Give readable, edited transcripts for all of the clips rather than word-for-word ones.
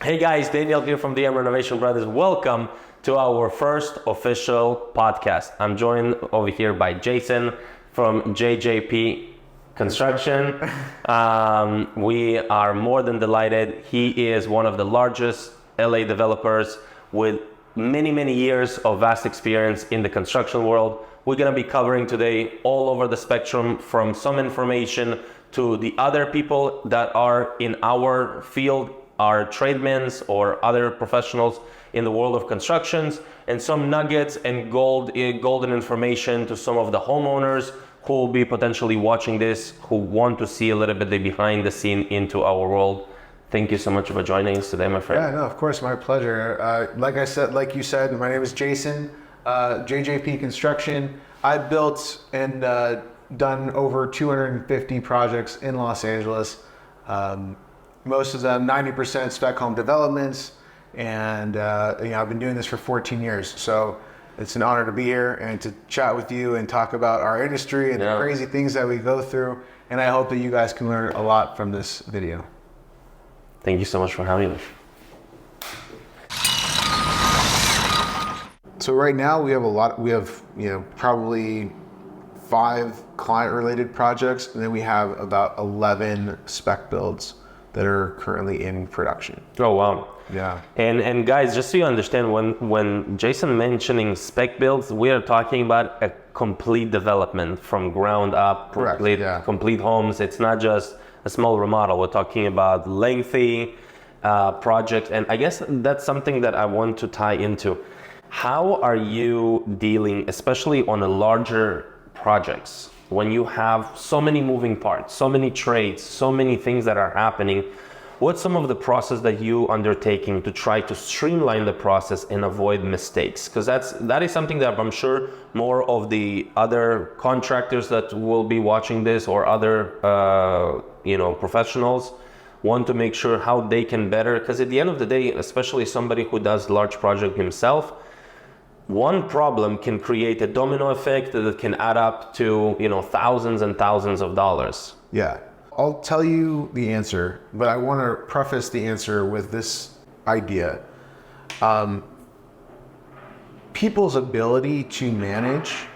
Hey guys, Daniel here from the Renovation Brothers. Welcome to our first official podcast. I'm joined over here by Jason from JJP Construction. We are more than delighted. He is one of the largest LA developers with many years of vast experience in the construction world. We're going to be covering today all over the spectrum, from some information to the other people that are in our field, our tradesmen or other professionals in the world of constructions, and some nuggets and golden information to some of the homeowners who will be potentially watching this, who want to see a little bit the behind the scene into our world. Thank you so much for joining us today, my friend. Yeah, no, of course, my pleasure. Like you said, my name is Jason, JJP Construction. I built and done over 250 projects in Los Angeles. Most of them 90% spec home developments, and I've been doing this for 14 years. So it's an honor to be here and to chat with you and talk about our industry and the crazy things that we go through. And I hope that you guys can learn a lot from this video. Thank you so much for having me. So right now we have probably 5 client-related projects, and then we have about 11 spec builds that are currently in production. Oh wow. Yeah. And guys, just so you understand, when Jason mentioning spec builds, we are talking about a complete development from ground up. Correct. Complete homes. It's not just a small remodel. We're talking about lengthy projects, and I guess that's something that I want to tie into. How are you dealing, especially on a larger projects, when you have so many moving parts, so many trades, so many things that are happening? What's some of the process that you undertaking to try to streamline the process and avoid mistakes? Because that is something that I'm sure more of the other contractors that will be watching this, or other professionals, want to make sure how they can better. Because at the end of the day, especially somebody who does large project himself, one problem can create a domino effect that can add up to thousands and thousands of dollars. Yeah, I'll tell you the answer, but I want to preface the answer with this idea. People's ability to manage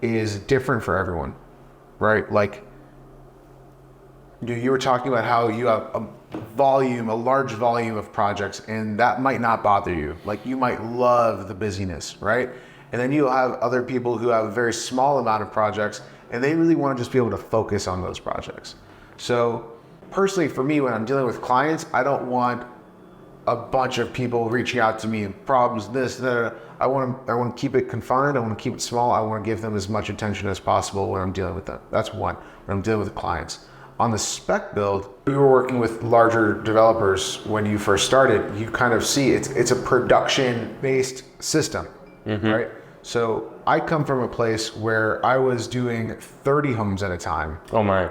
is different for everyone, right? Like, you were talking about how you have a large volume of projects, and that might not bother you. Like, you might love the busyness, right? And then you'll have other people who have a very small amount of projects, and they really want to just be able to focus on those projects. So personally, for me, when I'm dealing with clients, I don't want a bunch of people reaching out to me and problems, this, that. I want to keep it confined. I want to keep it small. I want to give them as much attention as possible when I'm dealing with them. That's one, when I'm dealing with clients. On the spec build, we were working with larger developers. When you first started, you kind of see it's a production-based system, right? So I come from a place where I was doing 30 homes at a time. Oh my.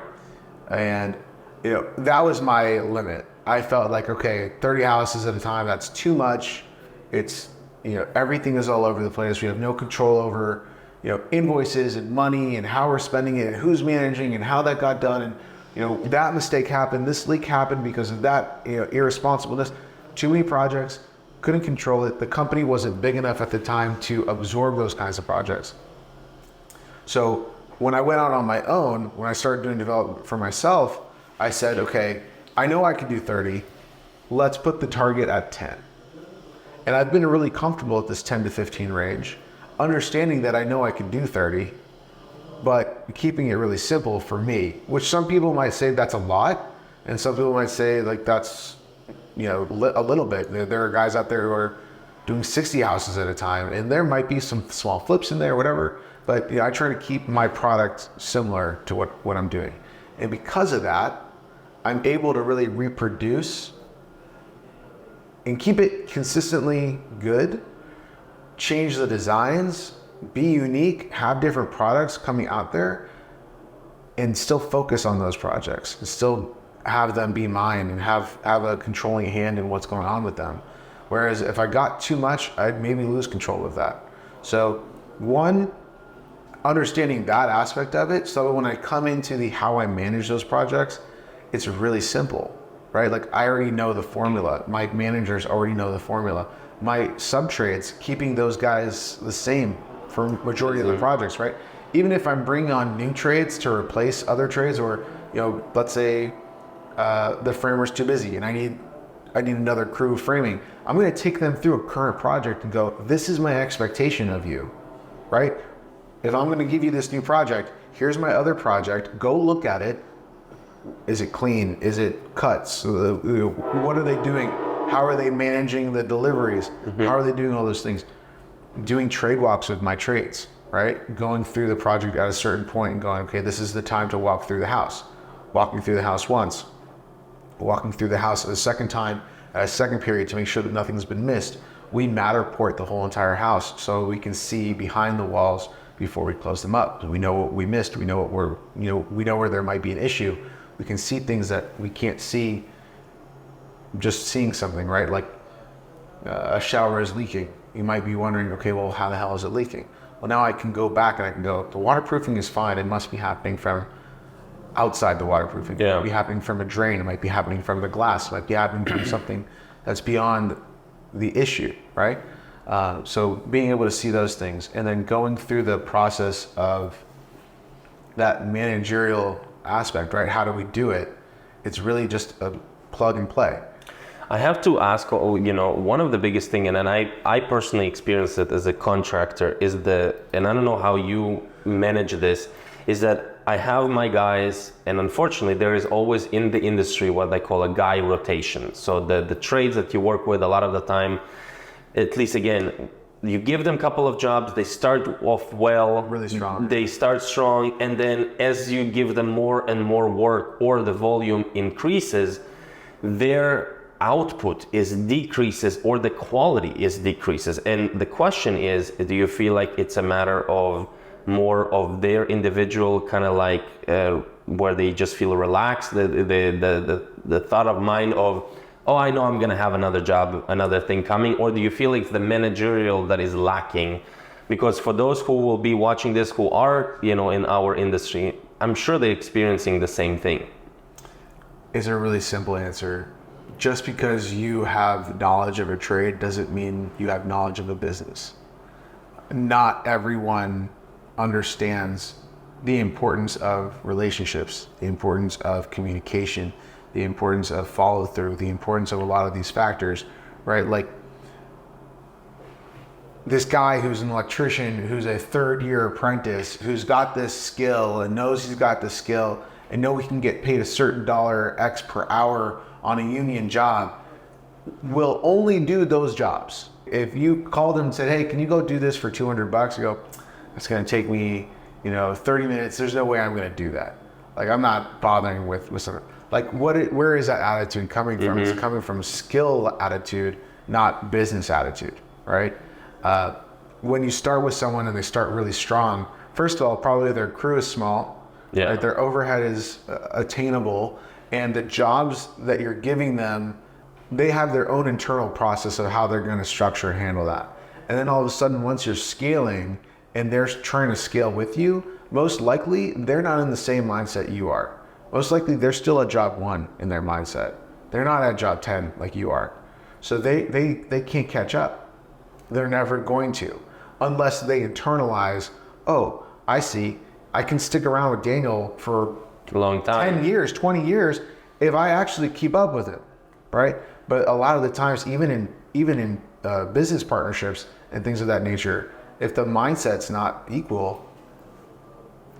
And that was my limit. I felt like, okay, 30 houses at a time, that's too much. It's, everything is all over the place. We have no control over, invoices and money and how we're spending it and who's managing and how that got done. And that mistake happened, this leak happened because of that, irresponsibleness. Too many projects, couldn't control it. The company wasn't big enough at the time to absorb those kinds of projects. So when I went out on my own, when I started doing development for myself, I said, okay, I know I can do 30. Let's put the target at 10. And I've been really comfortable at this 10 to 15 range, understanding that I know I can do 30, but keeping it really simple for me, which some people might say that's a lot, and some people might say like that's a little bit. There are guys out there who are doing 60 houses at a time, and there might be some small flips in there, whatever, but I try to keep my product similar to what I'm doing. And because of that, I'm able to really reproduce and keep it consistently good, change the designs, be unique, have different products coming out there, and still focus on those projects, and still have them be mine and have a controlling hand in what's going on with them. Whereas if I got too much, I'd maybe lose control of that. So one, understanding that aspect of it, so when I come into how I manage those projects, it's really simple. right? Like I already know the formula. My managers already know the formula. My sub trades, keeping those guys the same for majority of the projects, right? Even if I'm bringing on new trades to replace other trades, or let's say the framer's too busy and I need another crew framing, I'm going to take them through a current project and go, this is my expectation of you, right? If I'm going to give you this new project, here's my other project, go look at it. Is it clean? Is it cuts? What are they doing? How are they managing the deliveries? How are they doing all those things? Doing trade walks with my trades, right? Going through the project at a certain point and going, okay, this is the time to walk through the house. Walking through the house once, walking through the house a second time at a second period to make sure that nothing's been missed. We Matterport the whole entire house so we can see behind the walls before we close them up. We know what we missed. We know we know where there might be an issue. We can see things that we can't see just seeing something, right? Like a shower is leaking. You might be wondering, okay, well, how the hell is it leaking? Well, now I can go back and I can go, the waterproofing is fine. It must be happening from outside the waterproofing. It might be happening from a drain. It might be happening from the glass. It might be happening from something that's beyond the issue, right? So being able to see those things and then going through the process of that managerial aspect, right? How do we do it? It's really just a plug and play. I have to ask, one of the biggest thing, and then I personally experienced it as a contractor, and I don't know how you manage this, is that I have my guys, and unfortunately there is always in the industry what they call a guy rotation. So the trades that you work with a lot of the time, at least again, you give them a couple of jobs, they start off well, really strong. They start strong, and then as you give them more and more work or the volume increases, their output is decreases or the quality is decreases. And the question is, do you feel like it's a matter of more of their individual kind of like where they just feel relaxed, the thought of mind of, oh, I know I'm gonna have another job, another thing coming, or do you feel like it's the managerial that is lacking? Because for those who will be watching this, who are in our industry, I'm sure they're experiencing the same thing. It's a really simple answer. Just because you have knowledge of a trade doesn't mean you have knowledge of a business. Not everyone understands the importance of relationships, the importance of communication, the importance of follow through, the importance of a lot of these factors, right? Like this guy who's an electrician, who's a third-year apprentice, who's got this skill and knows he's got the skill and know he can get paid a certain dollar X per hour on a union job, will only do those jobs. If you called him and said, hey, can you go do this for $200? You go, it's gonna take me, 30 minutes. There's no way I'm gonna do that. Like, I'm not bothering with something. Like, where is that attitude coming from? It's coming from skill attitude, not business attitude, right? When you start with someone and they start really strong, first of all, probably their crew is small, right? Their overhead is attainable, and the jobs that you're giving them, they have their own internal process of how they're going to structure and handle that. And then all of a sudden, once you're scaling and they're trying to scale with you, most likely they're not in the same mindset you are. Most likely they're still at job 1 in their mindset. They're not at job 10 like you are. So they can't catch up. They're never going to, unless they internalize, oh, I see, I can stick around with Daniel for a long time, 10 years, 20 years, if I actually keep up with it, right? But a lot of the times, even in business partnerships and things of that nature, if the mindset's not equal,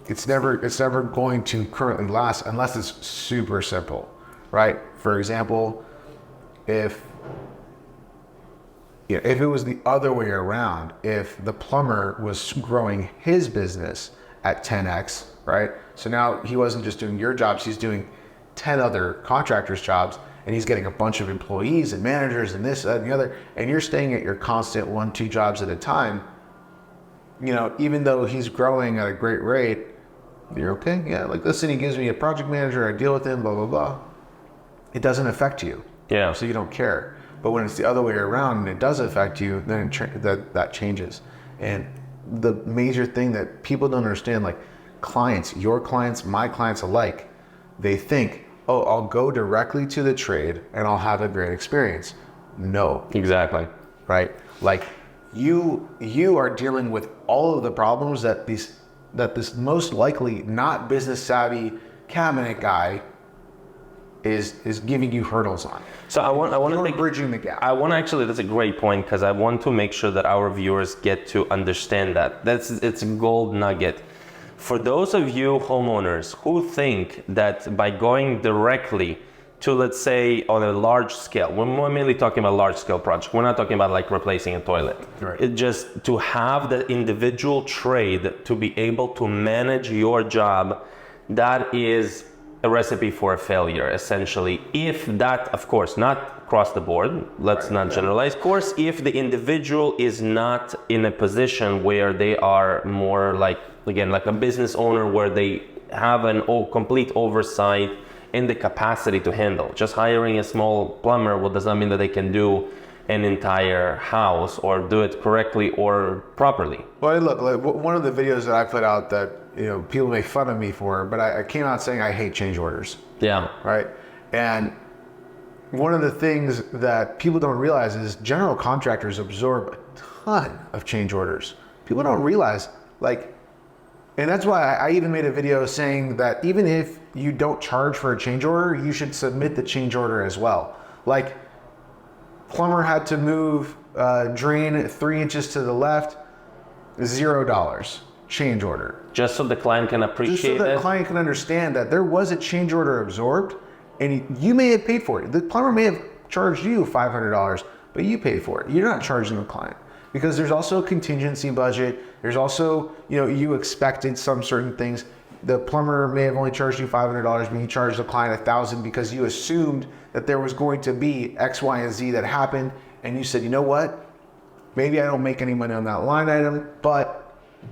it's never going to currently last unless it's super simple, right? For example, if it was the other way around, if the plumber was growing his business at 10x, right? So now he wasn't just doing your jobs, he's doing 10 other contractors' jobs, and he's getting a bunch of employees and managers and this, that, and the other, and you're staying at your constant 1-2 jobs at a time. Even though he's growing at a great rate, you're okay. Yeah, like, listen, he gives me a project manager, I deal with him, blah, blah, blah. It doesn't affect you. Yeah. So you don't care. But when it's the other way around and it does affect you, then that changes. And the major thing that people don't understand, like clients, your clients, my clients alike, they think oh, I'll go directly to the trade and I'll have a great experience. No. Exactly. Right? Like you are dealing with all of the problems that this most likely not business savvy cabinet guy is giving you hurdles on. So I want to You're bridging the gap. I want to actually, that's a great point, because I want to make sure that our viewers get to understand that. It's a gold nugget. For those of you homeowners who think that by going directly to, let's say, on a large scale, we're mainly talking about large scale project. We're not talking about like replacing a toilet. Right. It just to have the individual trade to be able to manage your job, that is a recipe for a failure, essentially. If that, of course, not across the board, let's not generalize. Of course, if the individual is not in a position where they are more like, again, like a business owner, where they have an complete oversight and the capacity to handle. Just hiring a small plumber, well, does not mean that they can do an entire house or do it correctly or properly. Well, look, like one of the videos that I put out that people make fun of me for, but I came out saying I hate change orders. Yeah. Right. And one of the things that people don't realize is general contractors absorb a ton of change orders. People don't realize, like, and that's why I even made a video saying that even if you don't charge for a change order, you should submit the change order as well. Like, plumber had to move drain 3 inches to the left, $0 change order. Just so the client can appreciate it. Just so the client can understand that there was a change order absorbed, and you may have paid for it. The plumber may have charged you $500, but you paid for it. You're not charging the client, because there's also a contingency budget. There's also, you expected some certain things. The plumber may have only charged you $500, but you charged the client $1,000 because you assumed that there was going to be X, Y, and Z that happened, and you said, you know what? Maybe I don't make any money on that line item, but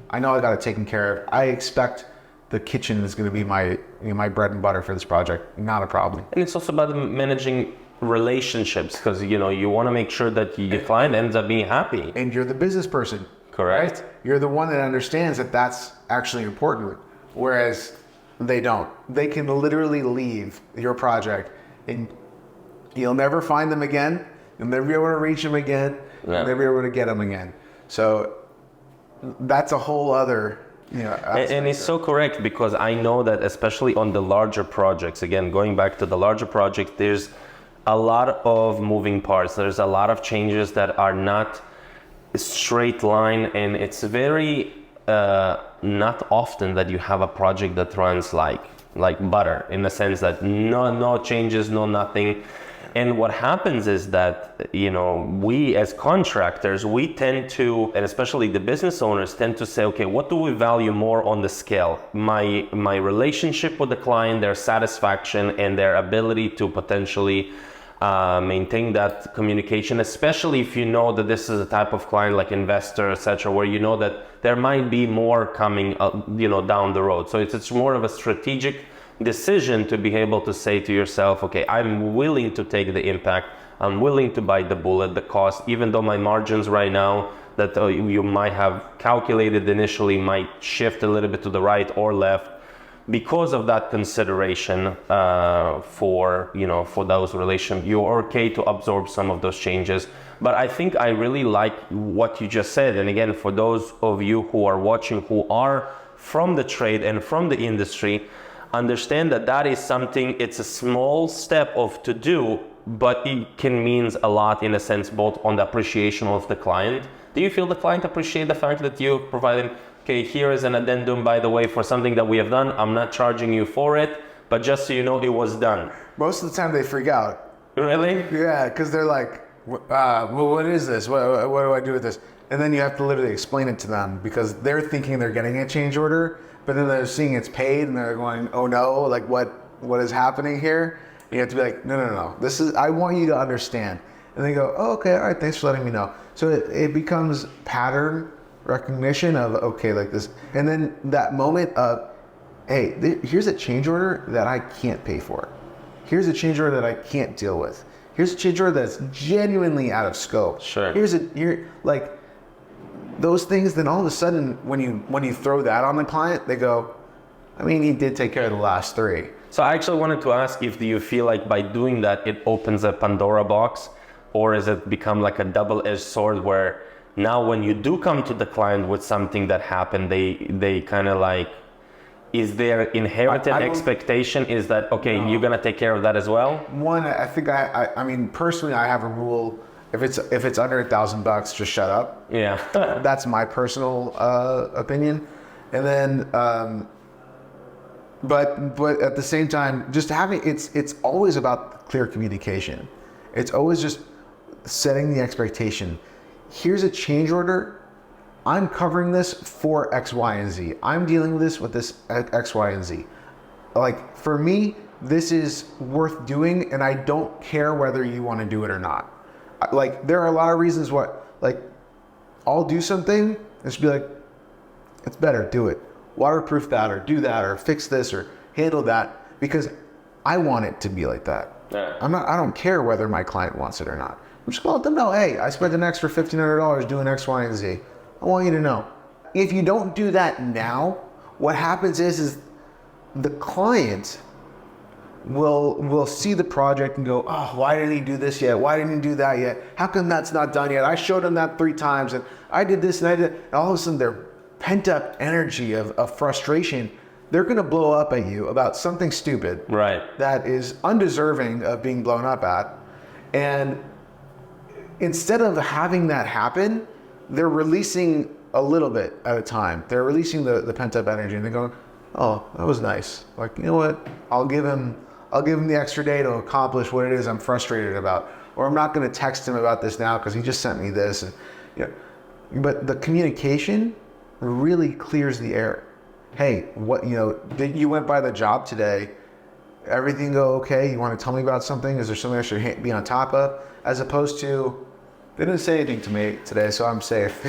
I know I got it taken care of. I expect the kitchen is going to be my bread and butter for this project. Not a problem. And it's also about managing relationships, because you want to make sure that your client ends up being happy. And you're the business person. Correct. Right? You're the one that understands that that's actually important, whereas they don't. They can literally leave your project and you'll never find them again. You'll never be able to reach them again. Yeah. You'll never be able to get them again. So that's a whole other, and it's so correct, because I know that especially on the larger projects, again, going back to the larger projects, there's a lot of moving parts. There's a lot of changes that are not a straight line, and it's very not often that you have a project that runs like butter, in the sense that no changes, no nothing. And what happens is that, we as contractors, we tend to, and especially the business owners tend to say, okay, what do we value more on the scale? My relationship with the client, their satisfaction, and their ability to potentially maintain that communication, especially if you know that this is a type of client like investor, etc., where you know that there might be more coming, down the road. So it's more of a strategic decision to be able to say to yourself, okay, I'm willing to take the impact, I'm willing to bite the bullet, the cost, even though my margins right now that you might have calculated initially might shift a little bit to the right or left, because of that consideration for those relations. You're okay to absorb some of those changes. But I think I really like what you just said. And again, for those of you who are watching, who are from the trade and from the industry, understand that is something, it's a small step to do, but it can means a lot, in a sense, both on the appreciation of the client. Do you feel the client appreciate the fact that you provided, okay, here is an addendum, by the way, for something that we have done. I'm not charging you for it, but just so you know, it was done. Most of the time they freak out. Really? Yeah, because they're like, well, what is this? What do I do with this? And then you have to literally explain it to them, because they're thinking they're getting a change order, but then they're seeing it's paid and they're going, oh no, like what is happening here? And you have to be like, no. I want you to understand. And they go, oh, okay, all right, thanks for letting me know. So it becomes pattern recognition of, okay, like this. And then that moment of, hey, here's a change order that I can't pay for. Here's a change order that I can't deal with. Here's a change order that's genuinely out of scope. Sure. Like those things, then all of a sudden when you throw that on the client, they go, I mean, he did take care of the last 3. So I actually wanted to ask if do you feel like by doing that, it opens a Pandora box, or has it become like a double-edged sword where now when you do come to the client with something that happened, they kind of like, is there inherited expectation is that, okay, you're going to take care of that as well? One, I think I mean, personally, I have a rule. If it's under $1,000, just shut up. Yeah. That's my personal opinion. And then, but at the same time, just having, it's always about clear communication. It's always just setting the expectation. Here's a change order. I'm covering this for X, Y, and Z. I'm dealing with this X, Y, and Z. Like, for me, this is worth doing, and I don't care whether you want to do it or not. Like, there are a lot of reasons why, like, I'll do something and just be like, it's better, do it. Waterproof that, or do that, or fix this, or handle that, because I want it to be like that. Yeah. I don't care whether my client wants it or not. I'm just gonna let them know, hey, I spent an extra $1,500 doing X, Y, and Z. I want you to know. If you don't do that now, what happens is the client will see the project and go, oh, why didn't he do this yet? Why didn't he do that yet? How come that's not done yet? I showed him that 3 times, and I did this and I did, and all of a sudden their pent up energy of frustration, they're gonna blow up at you about something stupid, right, that is undeserving of being blown up at. And instead of having that happen, they're releasing a little bit at a time. They're releasing the pent up energy, and they're going, oh, that was nice. Like, you know what? I'll give him the extra day to accomplish what it is I'm frustrated about. Or I'm not going to text him about this now because he just sent me this. And, you know, but the communication really clears the air. Hey, you went by the job today. Everything go okay? You want to tell me about something? Is there something I should be on top of? As opposed to, they didn't say anything to me today, so I'm safe.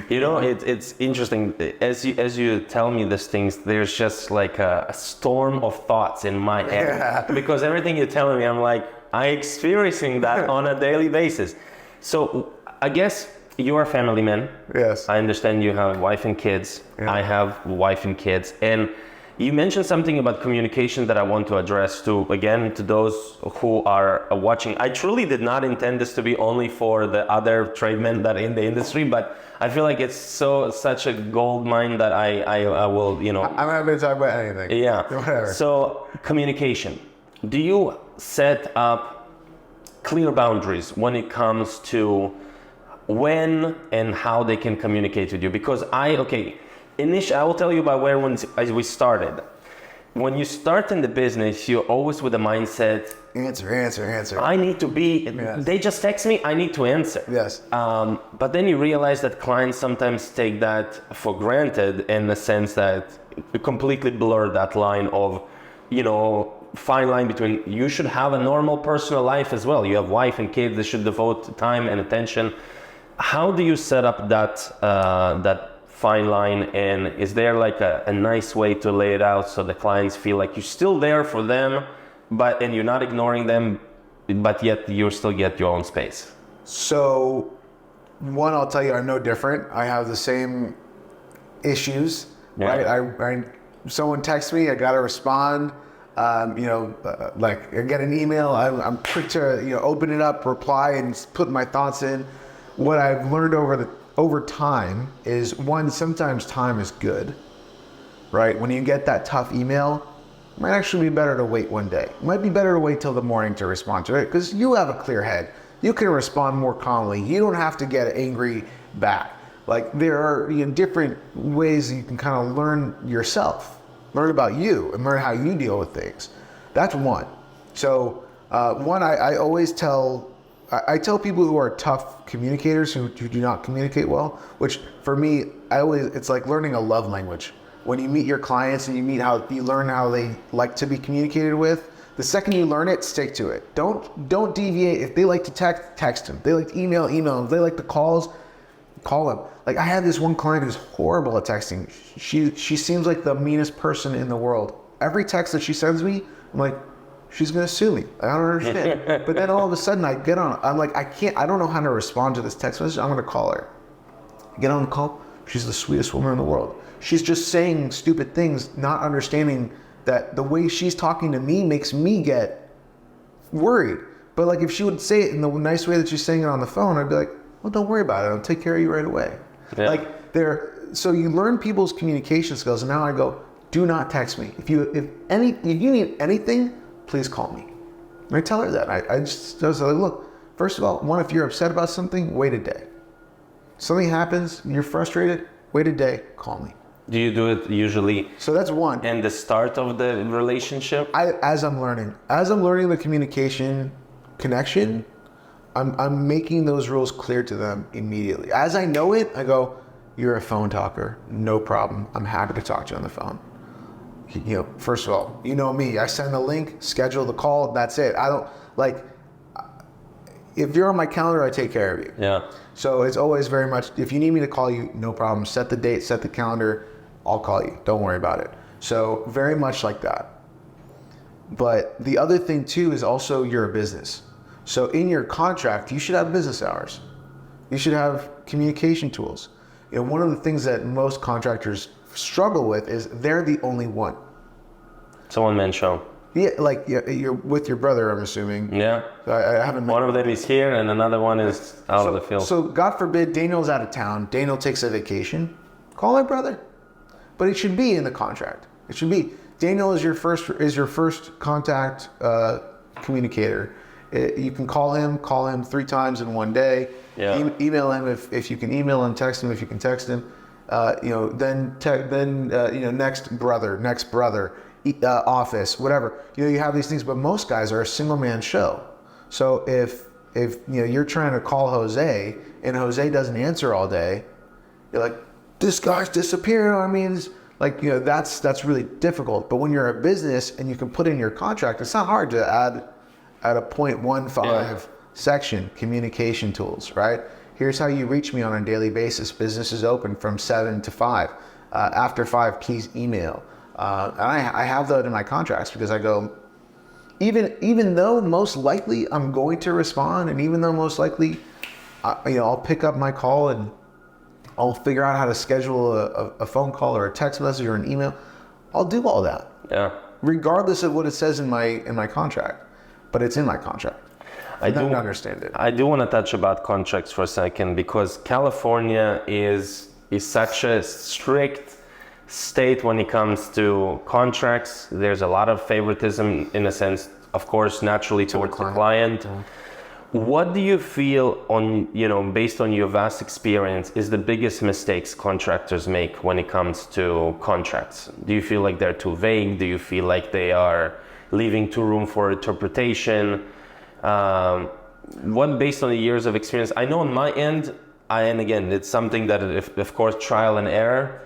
You know, it's interesting. As you tell me these things, there's just like a storm of thoughts in my head. Yeah. Because everything you're telling me, I'm like, I'm experiencing that on a daily basis. So I guess you're a family man. Yes. I understand you have a wife and kids. Yeah. I have a wife and kids. And you mentioned something about communication that I want to address to those who are watching. I truly did not intend this to be only for the other tradesmen that are in the industry, but I feel like it's such a gold mine that I will, you know. I'm not going to talk about anything. Yeah. Whatever. So communication. Do you set up clear boundaries when it comes to when and how they can communicate with you? Because initially, I will tell you about where as we started. When you start in the business, you're always with the mindset, Answer. I need to be, Yes. They just text me, I need to answer. Yes. But then you realize that clients sometimes take that for granted in the sense that you completely blur that line of, you know, fine line between, you should have a normal personal life as well. You have wife and kids, they should devote time and attention. How do you set up that fine line, and is there like a nice way to lay it out so the clients feel like you're still there for them, and you're not ignoring them, but yet you still get your own space? So, one, I'll tell you, I'm no different. I have the same issues, Yeah. right? Someone texts me, I got to respond. Like I get an email, I'm quick to open it up, reply, and put my thoughts in. What I've learned over time is, one, sometimes time is good, right? When you get that tough email, it might actually be better to wait one day. It might be better to wait till the morning to respond to it, because you have a clear head. You can respond more calmly. You don't have to get angry back. Like, there are different ways you can kind of learn yourself, learn about you, and learn how you deal with things. That's one. So I always tell people who are tough communicators who do not communicate well, which for me, it's like learning a love language. When you meet your clients and you learn how they like to be communicated with, the second you learn it, stick to it. Don't deviate. If they like to text them. They like to email them. If they like the calls, call them. Like, I had this one client who's horrible at texting. She seems like the meanest person in the world. Every text that she sends me, I'm like, she's gonna sue me. I don't understand. But then all of a sudden I'm like, I don't know how to respond to this text message. I'm gonna call her. Get on the call. She's the sweetest woman in the world. She's just saying stupid things, not understanding that the way she's talking to me makes me get worried. But like if she would say it in the nice way that she's saying it on the phone, I'd be like, well, don't worry about it. I'll take care of you right away. Yeah. Like so you learn people's communication skills, and now I go, do not text me. If you need anything, please call me. And I tell her that. I was like, look, first of all, if you're upset about something, wait a day. Something happens, you're frustrated, wait a day, call me. Do you do it usually? So that's one. In the start of the relationship? As I'm learning the communication connection, I'm making those rules clear to them immediately. As I know it, I go, you're a phone talker, no problem. I'm happy to talk to you on the phone. First of all, you know me. I send the link, schedule the call. That's it. I don't if you're on my calendar, I take care of you. Yeah. So it's always very much, if you need me to call you, no problem. Set the date, set the calendar. I'll call you. Don't worry about it. So very much like that. But the other thing too is also you're a business. So in your contract, you should have business hours. You should have communication tools. One of the things that most contractors struggle with is they're the only one. It's a one-man show. Yeah, you're with your brother, I'm assuming. Yeah. So I haven't. One of them is here, and another one is out of the field. So God forbid Daniel's out of town. Daniel takes a vacation. Call my brother. But it should be in the contract. It should be Daniel is your first contact communicator. You can call him 3 times in one day. Yeah. Email him if you can email him. Text him if you can text him. Next brother, office, whatever. You have these things, but most guys are a single man show. So if you're trying to call Jose and Jose doesn't answer all day, you're like, this guy's disappearing. I mean, that's really difficult. But when you're a business and you can put in your contract, it's not hard to add a 0.15 section, communication tools, right? Here's how you reach me on a daily basis. Business is open from 7 to 5. After 5, please email. And I have that in my contracts because I go, even though most likely I'm going to respond, and even though most likely, I'll pick up my call and I'll figure out how to schedule a phone call or a text message or an email. I'll do all that. Yeah. Regardless of what it says in my contract, but it's in my contract. I don't understand it. I do want to touch about contracts for a second because California is such a strict state when it comes to contracts. There's a lot of favoritism in a sense, of course, naturally towards the client. Yeah. What do you feel based on your vast experience, is the biggest mistakes contractors make when it comes to contracts? Do you feel like they're too vague? Do you feel like they are leaving too room for interpretation? What, based on the years of experience, I know on my end, and again, it's something that, of course, trial and error.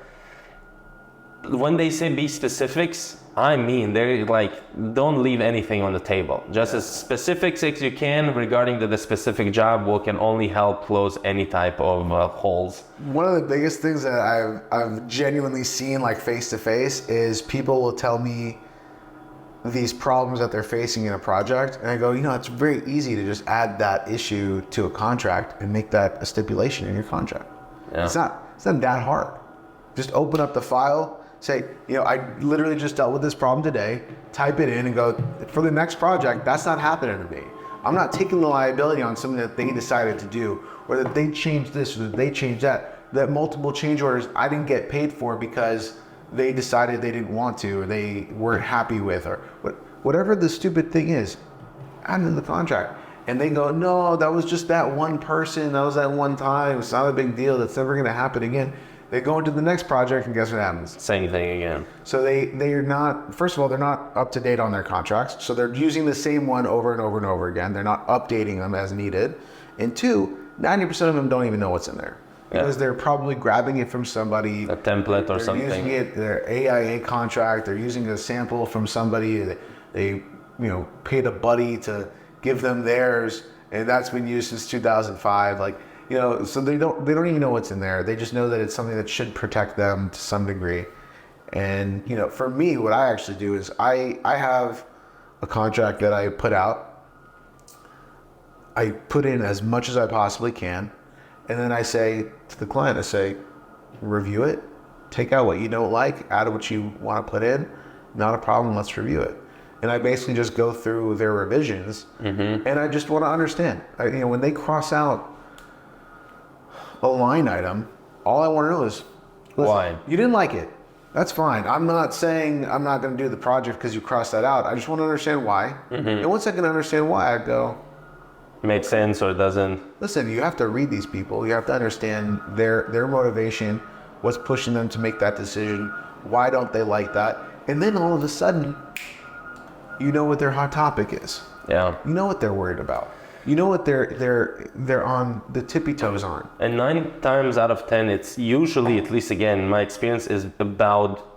When they say be specifics, I mean, they're like, don't leave anything on the table. Just as specific as you can regarding the specific job can only help close any type of holes. One of the biggest things that I've genuinely seen face to face is people will tell me these problems that they're facing in a project, and I go, it's very easy to just add that issue to a contract and make that a stipulation in your contract. Yeah. It's not that hard. Just open up the file, say, I literally just dealt with this problem today, type it in and go, for the next project, that's not happening to me. I'm not taking the liability on something that they decided to do, or that they changed this, or that they changed that multiple change orders I didn't get paid for because they decided they didn't want to, or they weren't happy with, or whatever the stupid thing is, add it in the contract. And they go, no, that was just that one person, that was that one time, it's not a big deal, that's never gonna happen again. They go into the next project and guess what happens? Same thing again. So they are not, first of all, they're not up to date on their contracts. So they're using the same one over and over and over again. They're not updating them as needed. And 2, 90% of them don't even know what's in there. Because they're probably grabbing it from somebody. A template or something. They're using it, their AIA contract, they're using a sample from somebody. They paid a buddy to give them theirs, and that's been used since 2005. So they don't even know what's in there. They just know that it's something that should protect them to some degree. And for me, what I actually do is I have a contract that I put out. I put in as much as I possibly can, and then I say to the client, review it, take out what you don't like, add what you want to put in, not a problem, let's review it. And I basically just go through their revisions, and I just want to understand. When they cross out a line item, all I want to know is, why? You didn't like it. That's fine. I'm not saying I'm not going to do the project because you crossed that out. I just want to understand why. And once I can understand why, I go, makes sense or doesn't. Listen, you have to read these people. You have to understand their motivation, what's pushing them to make that decision. Why don't they like that? And then all of a sudden, you know what their hot topic is. Yeah. You know what they're worried about. You know what they're on the tippy toes on. And 9 times out of 10, it's usually, at least again, my experience is about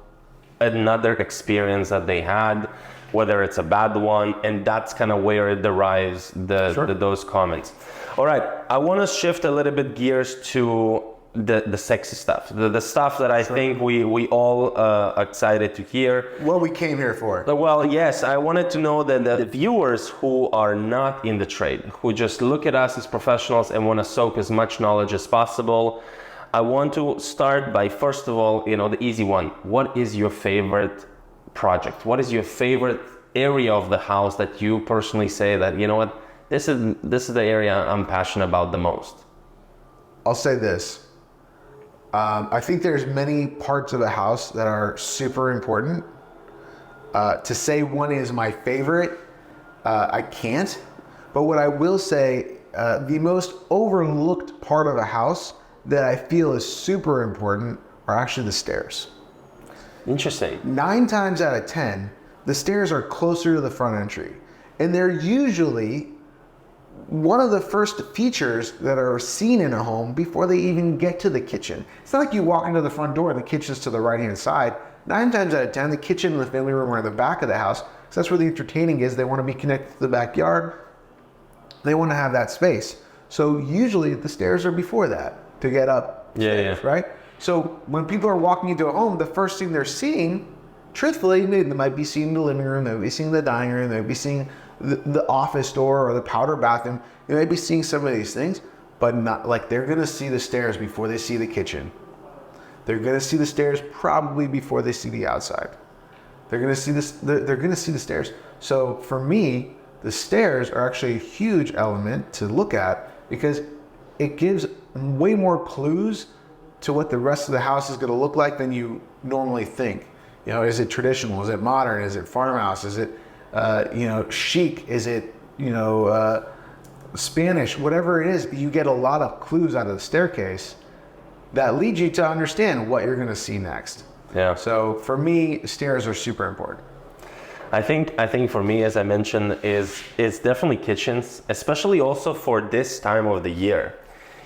another experience that they had, whether it's a bad one, and that's kind of where it derives those comments. All right, I want to shift a little bit gears to the sexy stuff, the stuff that I think we all are excited to hear. What we came here for. Well, yes, I wanted to know that the viewers who are not in the trade, who just look at us as professionals and want to soak as much knowledge as possible, I want to start by, first of all, the easy one. What is your favorite project? What is your favorite area of the house that you personally say that, you know what, this is the area I'm passionate about the most? I'll say this. I think there's many parts of a house that are super important. To say one is my favorite, I can't. But what I will say, the most overlooked part of a house that I feel is super important are actually the stairs. Interesting. 9 times out of 10, the stairs are closer to the front entry. And they're usually one of the first features that are seen in a home before they even get to the kitchen. It's not like you walk into the front door and the kitchen's to the right-hand side. 9 times out of 10, the kitchen and the family room are in the back of the house, because that's where the entertaining is. They want to be connected to the backyard. They want to have that space. So usually the stairs are before that to get up. Yeah. Right? So when people are walking into a home, the first thing they're seeing, truthfully, they might be seeing the living room, they might be seeing the dining room, they might be seeing the office door or the powder bathroom. You might be seeing some of these things, but not like they're going to see the stairs before they see the kitchen. They're going to see the stairs probably before they see the outside. They're going to see this. They're going to see the stairs. So for me, the stairs are actually a huge element to look at because it gives way more clues to what the rest of the house is going to look like than you normally think. Is it traditional? Is it modern? Is it farmhouse? Is it chic? Is it, Spanish? Whatever it is, you get a lot of clues out of the staircase that lead you to understand what you're going to see next. Yeah. So for me, stairs are super important. I think for me, as I mentioned, is definitely kitchens, especially also for this time of the year.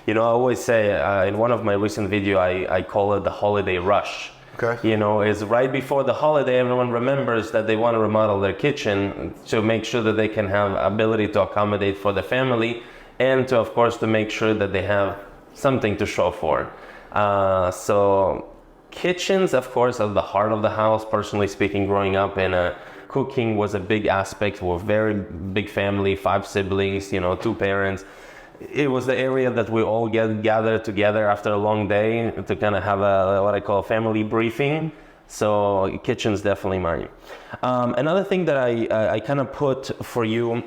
I always say in one of my recent video, I call it the holiday rush. Okay. Is right before the holiday, everyone remembers that they want to remodel their kitchen to make sure that they can have ability to accommodate for the family, and to, of course, to make sure that they have something to show for. So kitchens, of course, are the heart of the house. Personally speaking, growing up cooking was a big aspect. We're a very big family, 5 siblings, 2 parents. It was the area that we all gathered together after a long day to kind of have what I call a family briefing. So kitchen's definitely mine. Another thing that I kind of put for you,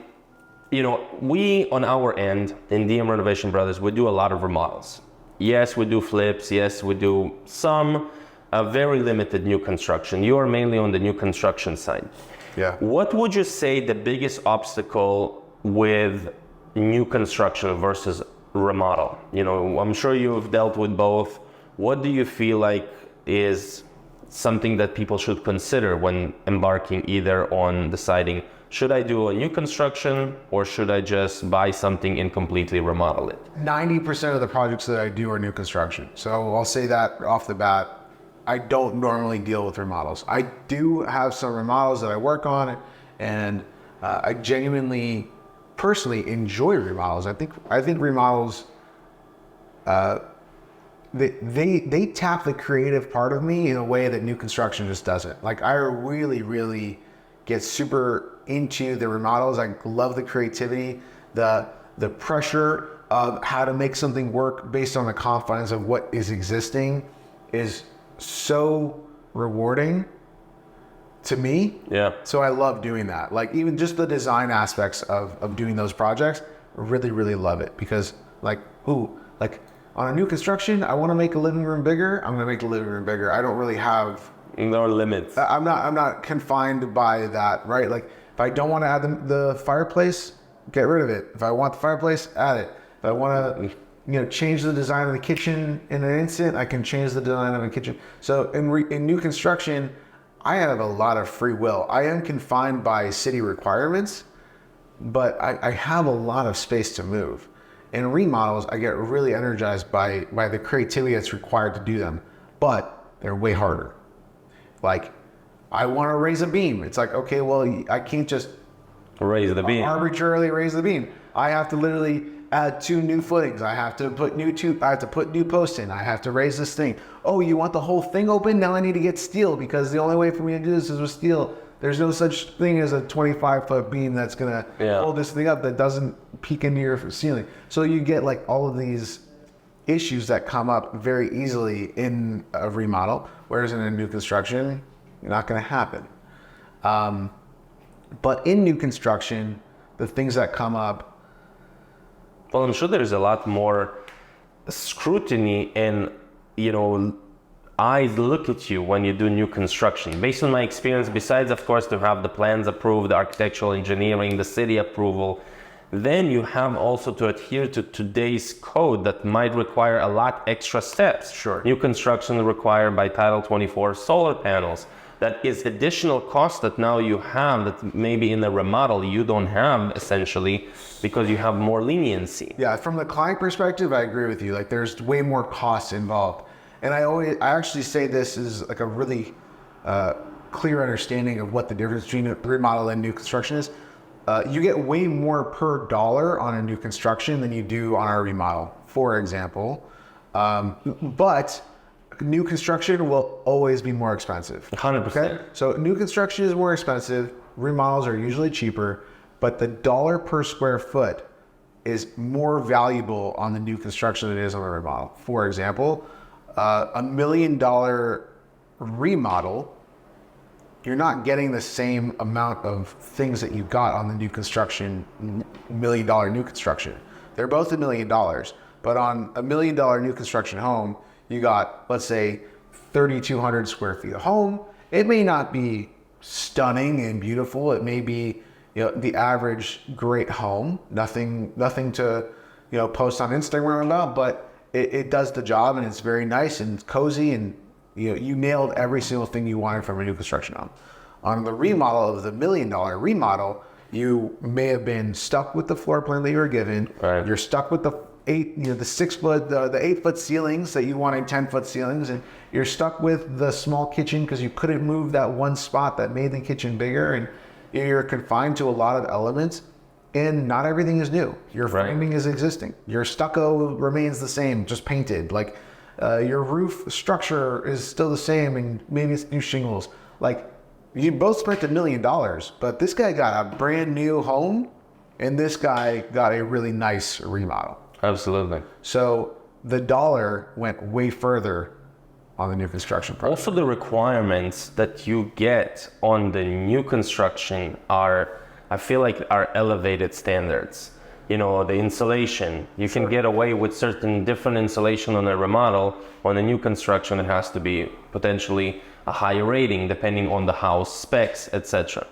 we on our end in DM Renovation Brothers, we do a lot of remodels. Yes, we do flips. Yes, we do some very limited new construction. You are mainly on the new construction side. Yeah. What would you say the biggest obstacle with new construction versus remodel? I'm sure you've dealt with both. What do you feel like is something that people should consider when embarking either on deciding, should I do a new construction or should I just buy something and completely remodel it? 90% of the projects that I do are new construction. So I'll say that off the bat. I don't normally deal with remodels. I do have some remodels that I work on, and I genuinely personally enjoy remodels. I think remodels, they tap the creative part of me in a way that new construction just doesn't. Like, I really, really get super into the remodels. I love the creativity, the pressure of how to make something work based on the confines of what is existing is so rewarding to me. Yeah. So I love doing that. Like even just the design aspects of doing those projects, really, really love it because like on a new construction, I want to make a living room bigger. I'm going to make the living room bigger. I don't really have no limits. I'm not confined by that, right? Like if I don't want to add the fireplace, get rid of it. If I want the fireplace, add it. If I want to, change the design of the kitchen in an instant, I can change the design of the kitchen. So in new construction, I have a lot of free will. I am confined by city requirements, but I have a lot of space to move. In remodels, I get really energized by the creativity that's required to do them, but they're way harder. Like, I want to raise a beam. It's like, okay, well, I can't just raise the beam. Arbitrarily raise the beam. I have to literally add 2 new footings. I have to put new posts in. I have to raise this thing. Oh, you want the whole thing open? Now I need to get steel because the only way for me to do this is with steel. There's no such thing as a 25-foot beam that's gonna hold this thing up that doesn't peek into your ceiling. So you get like all of these issues that come up very easily in a remodel, whereas in a new construction, not going to happen. But in new construction, the things that come up. Well, I'm sure there's a lot more scrutiny and, eyes look at you when you do new construction. Based on my experience, besides, of course, to have the plans approved, the architectural engineering, the city approval, then you have also to adhere to today's code that might require a lot extra steps. Sure. New construction required by Title 24 solar panels. That is additional cost that now you have that maybe in the remodel you don't have essentially because you have more leniency. Yeah, from the client perspective, I agree with you. Like there's way more costs involved. And I actually say this is like a really clear understanding of what the difference between a remodel and new construction is. You get way more per dollar on a new construction than you do on a remodel, for example. But new construction will always be more expensive. 100%. Okay? So new construction is more expensive. Remodels are usually cheaper, but the dollar per square foot is more valuable on the new construction than it is on the remodel. For example, $1 million remodel, you're not getting the same amount of things that you got on the new construction, $1 million new construction. They're both $1 million, but on a $1 million new construction home, you got, let's say, 3,200 square feet of home. It may not be stunning and beautiful. It may be, the average great home. Nothing to, post on Instagram about, but it does the job and it's very nice and cozy and you nailed every single thing you wanted from a new construction home. On the remodel of the $1 million remodel, you may have been stuck with the floor plan that you were given. Right. You're stuck with the 8-foot ceilings that you wanted 10-foot ceilings, and you're stuck with the small kitchen because you couldn't move that one spot that made the kitchen bigger, and you're confined to a lot of elements. And not everything is new. Your framing is existing. Your stucco remains the same, just painted. Like your roof structure is still the same, and maybe it's new shingles. Like you both spent $1 million, but this guy got a brand new home, and this guy got a really nice remodel. Absolutely. So the dollar went way further on the new construction project. Also, the requirements that you get on the new construction are elevated standards. The insulation, you can get away with certain different insulation on a remodel. On a new construction, it has to be potentially a higher rating depending on the house specs, etc.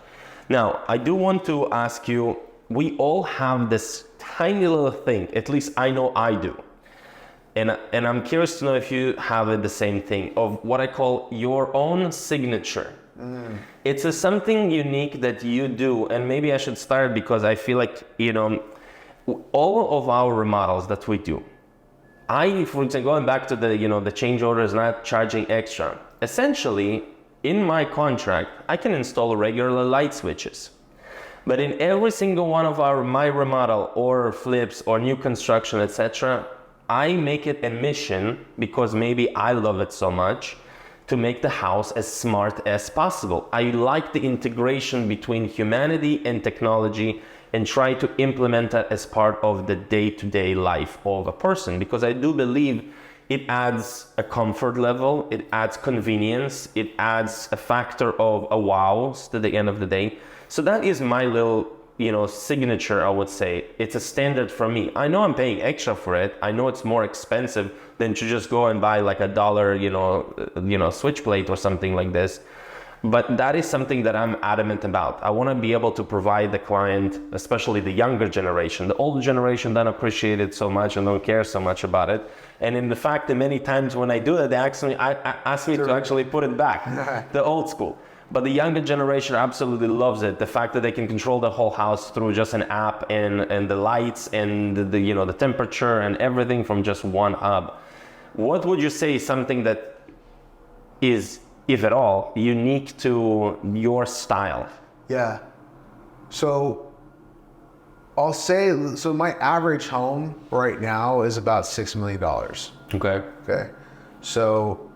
Now, I do want to ask you, we all have this tiny little thing, at least I know I do. And I'm curious to know if you have it the same thing, of what I call your own signature. It's something unique that you do, and maybe I should start because I feel like, all of our remodels that we do, for example, going back to the change orders not charging extra, essentially, in my contract, I can install regular light switches. But in every single one of my remodel or flips or new construction, etc., I make it a mission, because maybe I love it so much, to make the house as smart as possible. I like the integration between humanity and technology and try to implement that as part of the day-to-day life of a person, because I do believe it adds a comfort level, it adds convenience, it adds a factor of a wow at the end of the day. So that is my little, signature, I would say. It's a standard for me. I know I'm paying extra for it. I know it's more expensive than to just go and buy like $1, switch plate or something like this. But that is something that I'm adamant about. I want to be able to provide the client, especially the younger generation, the older generation don't appreciate it so much and don't care so much about it. And in the fact that many times when I do that, they actually ask me to actually put it back, the old school. But the younger generation absolutely loves it. The fact that they can control the whole house through just an app and the lights and the temperature and everything from just one hub. What would you say is something that is, if at all, unique to your style? Yeah. So I'll say, my average home right now is about $6 million. Okay. So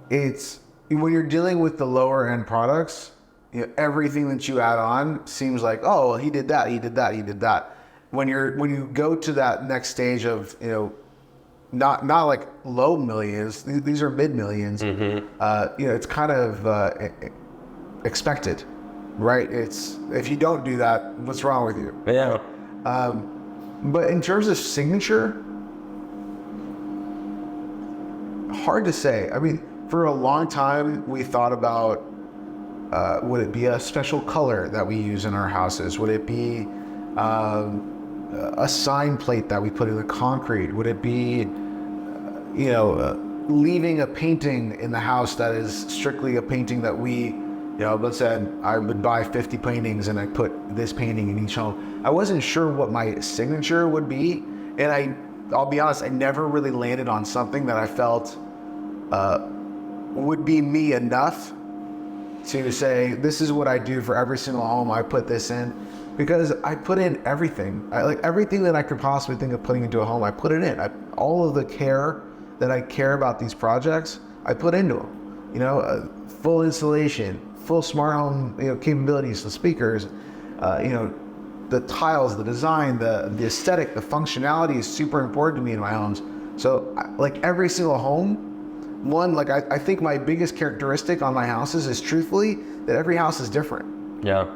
it's, when you're dealing with the lower end products, everything that you add on seems like, oh, well, he did that. When you go to that next stage of, not like low millions, these are mid millions, it's kind of expected, right? It's, if you don't do that, what's wrong with you? Yeah. But in terms of signature, hard to say. I mean, for a long time, we thought about, would it be a special color that we use in our houses? Would it be a sign plate that we put in the concrete? Would it be, leaving a painting in the house that is strictly a painting that we, let's say I would buy 50 paintings and I put this painting in each home. I wasn't sure what my signature would be. And I'll be honest, I never really landed on something that I felt would be me enough to say, this is what I do for every single home. I put this in, because I put in everything. Everything that I could possibly think of putting into a home, I put it in. All of the care that I care about these projects, I put into them. Full installation, full smart home capabilities, the speakers, the tiles, the design, the aesthetic, the functionality is super important to me in my homes. So like every single home, I think my biggest characteristic on my houses is, truthfully, that every house is different. Yeah.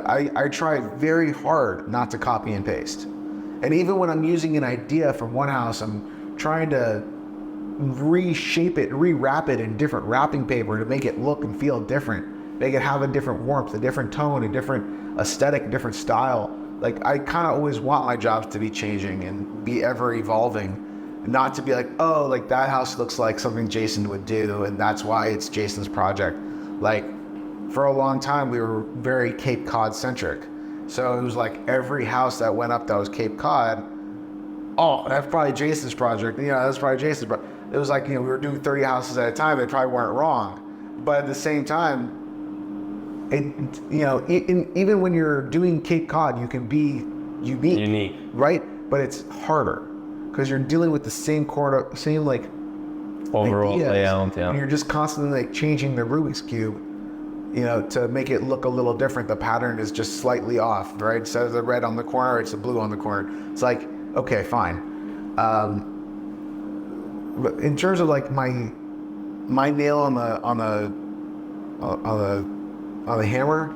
I try very hard not to copy and paste. And even when I'm using an idea from one house, I'm trying to reshape it, rewrap it in different wrapping paper to make it look and feel different, make it have a different warmth, a different tone, a different aesthetic, a different style. Like, I kind of always want my jobs to be changing and be ever evolving. Not to be like, oh, like that house looks like something Jason would do, and that's why it's Jason's project. Like, for a long time, we were very Cape Cod centric. So it was like every house that went up that was Cape Cod, oh, that's probably Jason's project. That's probably Jason's project. It was like, we were doing 30 houses at a time. They probably weren't wrong. But at the same time, even when you're doing Cape Cod, you can be unique. Right? But it's harder, because you're dealing with the same overall ideas, layout, yeah. And you're just constantly changing the Rubik's Cube, to make it look a little different. The pattern is just slightly off, right? Instead of the red on the corner, it's the blue on the corner. It's like, okay, fine. But in terms of like my nail on the hammer,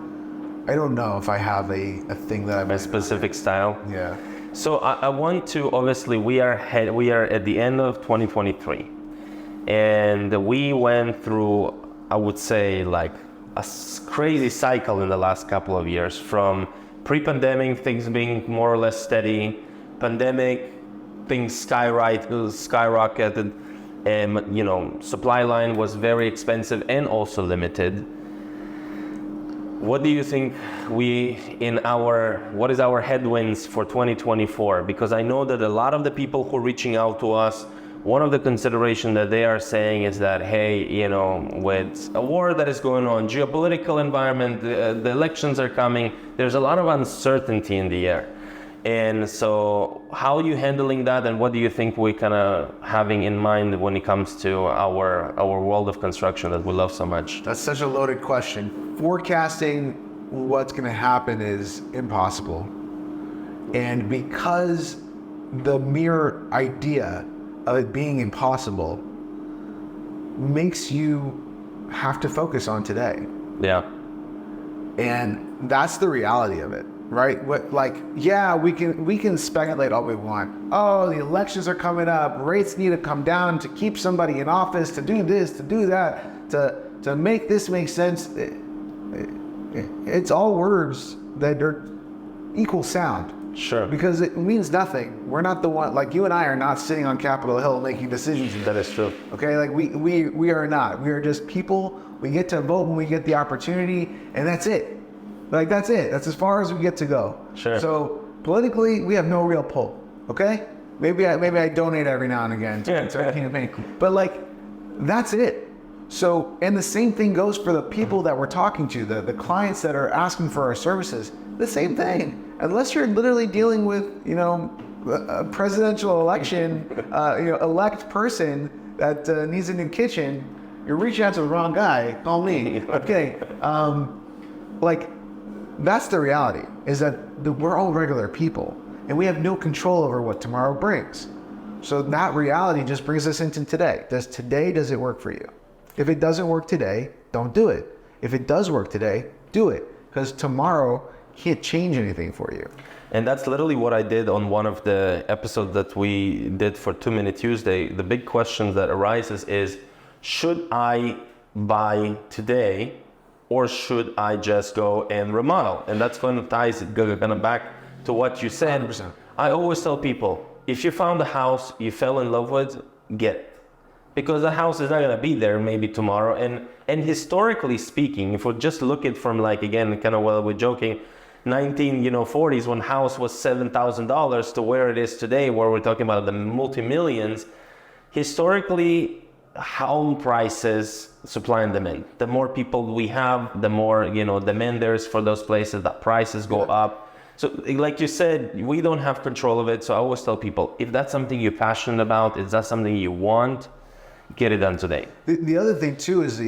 I don't know if I have a thing that a specific style. Yeah. So I want to, obviously, we are at the end of 2023, and we went through, I would say, like a crazy cycle in the last couple of years, from pre-pandemic, things being more or less steady, pandemic, things skyrocketed, and supply line was very expensive and also limited. What do you think what is our headwinds for 2024? Because I know that a lot of the people who are reaching out to us, one of the considerations that they are saying is that, hey, with a war that is going on, geopolitical environment, the elections are coming, there's a lot of uncertainty in the air. And so how are you handling that, and what do you think we're kind of having in mind when it comes to our world of construction that we love so much? That's such a loaded question. Forecasting what's going to happen is impossible. And because the mere idea of it being impossible makes you have to focus on today. Yeah. And that's the reality of it, right? We can speculate all we want. Oh, the elections are coming up. Rates need to come down to keep somebody in office, to do this, to do that, to make this make sense. It's all words that are equal sound. Sure. Because it means nothing. We're not the one, like you and I are not sitting on Capitol Hill making decisions. That is true. Okay, like we are not. We are just people. We get to vote when we get the opportunity, and that's it. Like that's it. That's as far as we get to go. Sure. So politically, we have no real pull. Okay, maybe I donate every now and again to a campaign, but like that's it. So, and the same thing goes for the people that we're talking to, the clients that are asking for our services. The same thing. Unless you're literally dealing with, a presidential election, elect person that needs a new kitchen, you're reaching out to the wrong guy. Call me. Okay. That's the reality, is that we're all regular people and we have no control over what tomorrow brings. So that reality just brings us into today. Does it work for you? If it doesn't work today, don't do it. If it does work today, do it. Because tomorrow can't change anything for you. And that's literally what I did on one of the episodes that we did for 2 Minute Tuesday. The big question that arises is, should I buy today or should I just go and remodel? And that's going to ties it back to what you said. 100%. I always tell people, if you found a house you fell in love with, get it. Because the house is not going to be there maybe tomorrow. And historically speaking, if we just look at from we're joking, 1940s when house was $7,000 to where it is today, where we're talking about the multi-millions, historically, home prices, supply and demand. The more people we have, the more, demand there is for those places, the prices go up. So like you said, we don't have control of it. So I always tell people, if that's something you're passionate about, if that's something you want, get it done today. The other thing too is,